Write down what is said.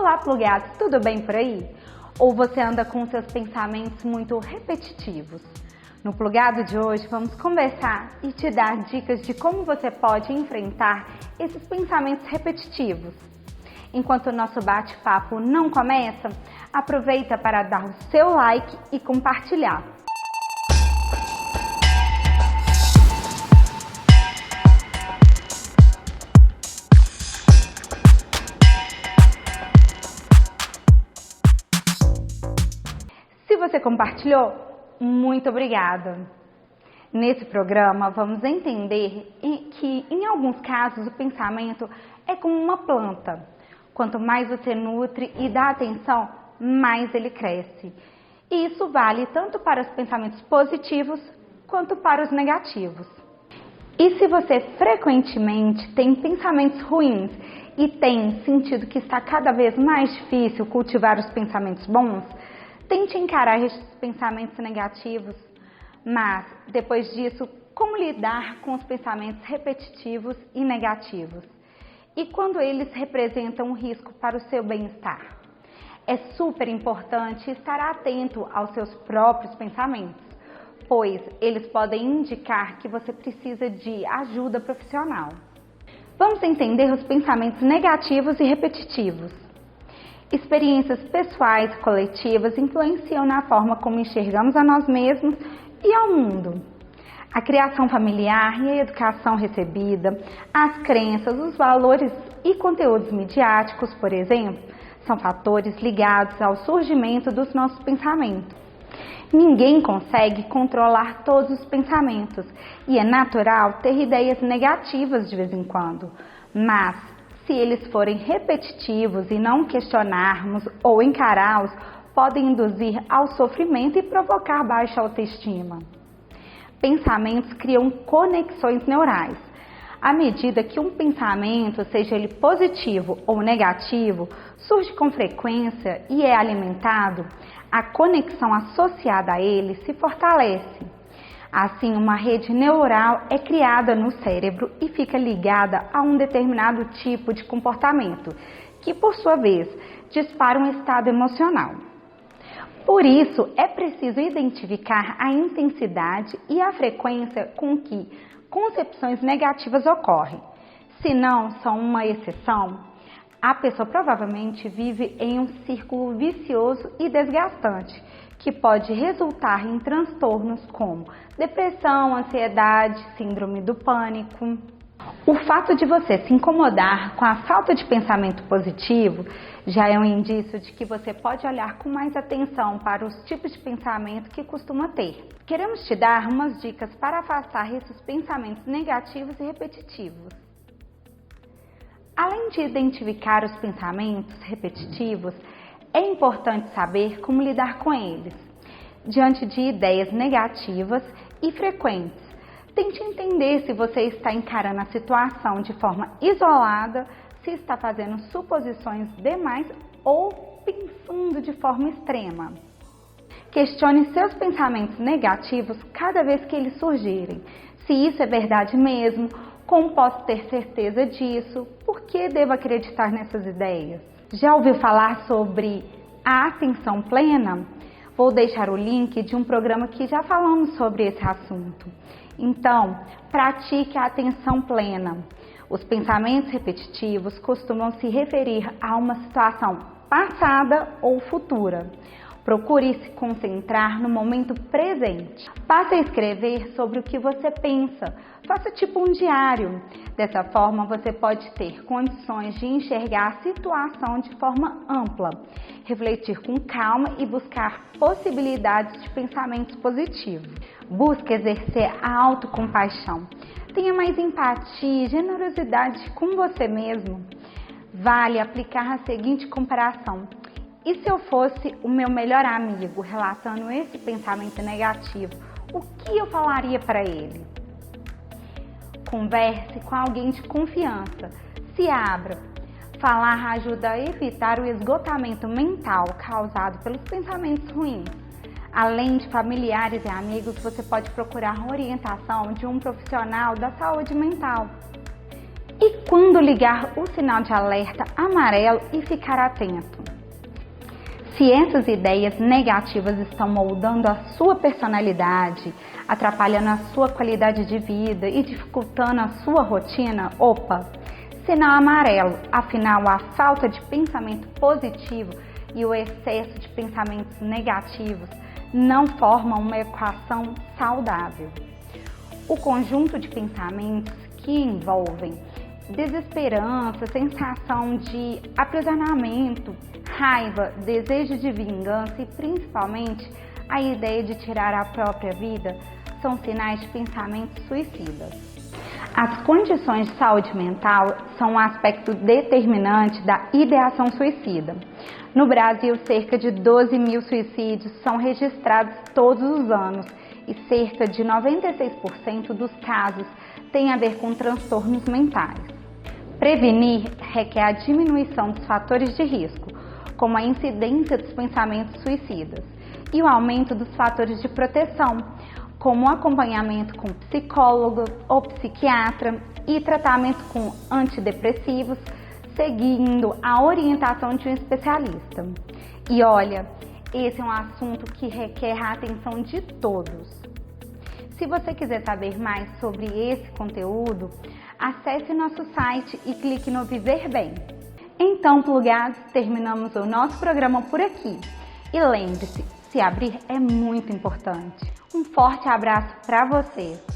Olá, plugados, tudo bem por aí? Ou você anda com seus pensamentos muito repetitivos? No plugado de hoje vamos conversar e te dar dicas de como você pode enfrentar esses pensamentos repetitivos. Enquanto o nosso bate-papo não começa, aproveita para dar o seu like e compartilhar. Se você compartilhou, muito obrigada! Nesse programa, vamos entender que, em alguns casos, o pensamento é como uma planta. Quanto mais você nutre e dá atenção, mais ele cresce. E isso vale tanto para os pensamentos positivos quanto para os negativos. E se você frequentemente tem pensamentos ruins e tem sentido que está cada vez mais difícil cultivar os pensamentos bons, tente encarar esses pensamentos negativos, mas, depois disso, como lidar com os pensamentos repetitivos e negativos? E quando eles representam um risco para o seu bem-estar? É super importante estar atento aos seus próprios pensamentos, pois eles podem indicar que você precisa de ajuda profissional. Vamos entender os pensamentos negativos e repetitivos. Experiências pessoais e coletivas influenciam na forma como enxergamos a nós mesmos e ao mundo. A criação familiar e a educação recebida, as crenças, os valores e conteúdos midiáticos, por exemplo, são fatores ligados ao surgimento dos nossos pensamentos. Ninguém consegue controlar todos os pensamentos e é natural ter ideias negativas de vez em quando, mas se eles forem repetitivos e não questionarmos ou encará-los, podem induzir ao sofrimento e provocar baixa autoestima. Pensamentos criam conexões neurais. À medida que um pensamento, seja ele positivo ou negativo, surge com frequência e é alimentado, a conexão associada a ele se fortalece. Assim, uma rede neural é criada no cérebro e fica ligada a um determinado tipo de comportamento, que, por sua vez, dispara um estado emocional. Por isso, é preciso identificar a intensidade e a frequência com que concepções negativas ocorrem. Se não são uma exceção, a pessoa provavelmente vive em um círculo vicioso e desgastante, que pode resultar em transtornos como depressão, ansiedade, síndrome do pânico. O fato de você se incomodar com a falta de pensamento positivo já é um indício de que você pode olhar com mais atenção para os tipos de pensamento que costuma ter. Queremos te dar umas dicas para afastar esses pensamentos negativos e repetitivos. Além de identificar os pensamentos repetitivos, é importante saber como lidar com eles. Diante de ideias negativas e frequentes, tente entender se você está encarando a situação de forma isolada, se está fazendo suposições demais ou pensando de forma extrema. Questione seus pensamentos negativos cada vez que eles surgirem. Se isso é verdade mesmo, como posso ter certeza disso? Por que devo acreditar nessas ideias? Já ouviu falar sobre a atenção plena? Vou deixar o link de um programa que já falamos sobre esse assunto. Então, pratique a atenção plena. Os pensamentos repetitivos costumam se referir a uma situação passada ou futura. Procure se concentrar no momento presente. Passe a escrever sobre o que você pensa. Faça tipo um diário. Dessa forma, você pode ter condições de enxergar a situação de forma ampla, refletir com calma e buscar possibilidades de pensamentos positivos. Busque exercer a autocompaixão. Tenha mais empatia e generosidade com você mesmo. Vale aplicar a seguinte comparação. E se eu fosse o meu melhor amigo relatando esse pensamento negativo, o que eu falaria para ele? Converse com alguém de confiança. Se abra. Falar ajuda a evitar o esgotamento mental causado pelos pensamentos ruins. Além de familiares e amigos, você pode procurar a orientação de um profissional da saúde mental. E quando ligar o sinal de alerta amarelo e ficar atento? Se essas ideias negativas estão moldando a sua personalidade, atrapalhando a sua qualidade de vida e dificultando a sua rotina, opa, sinal amarelo. Afinal, a falta de pensamento positivo e o excesso de pensamentos negativos não formam uma equação saudável. O conjunto de pensamentos que envolvem desesperança, sensação de aprisionamento, raiva, desejo de vingança e principalmente a ideia de tirar a própria vida são sinais de pensamentos suicidas. As condições de saúde mental são um aspecto determinante da ideação suicida. No Brasil, cerca de 12 mil suicídios são registrados todos os anos e cerca de 96% dos casos têm a ver com transtornos mentais. Prevenir requer a diminuição dos fatores de risco, como a incidência dos pensamentos suicidas, e o aumento dos fatores de proteção, como o acompanhamento com psicólogo ou psiquiatra e tratamento com antidepressivos, seguindo a orientação de um especialista. E olha, esse é um assunto que requer a atenção de todos. Se você quiser saber mais sobre esse conteúdo, acesse nosso site e clique no Viver Bem. Então, plugados, terminamos o nosso programa por aqui. E lembre-se, se abrir é muito importante. Um forte abraço para você!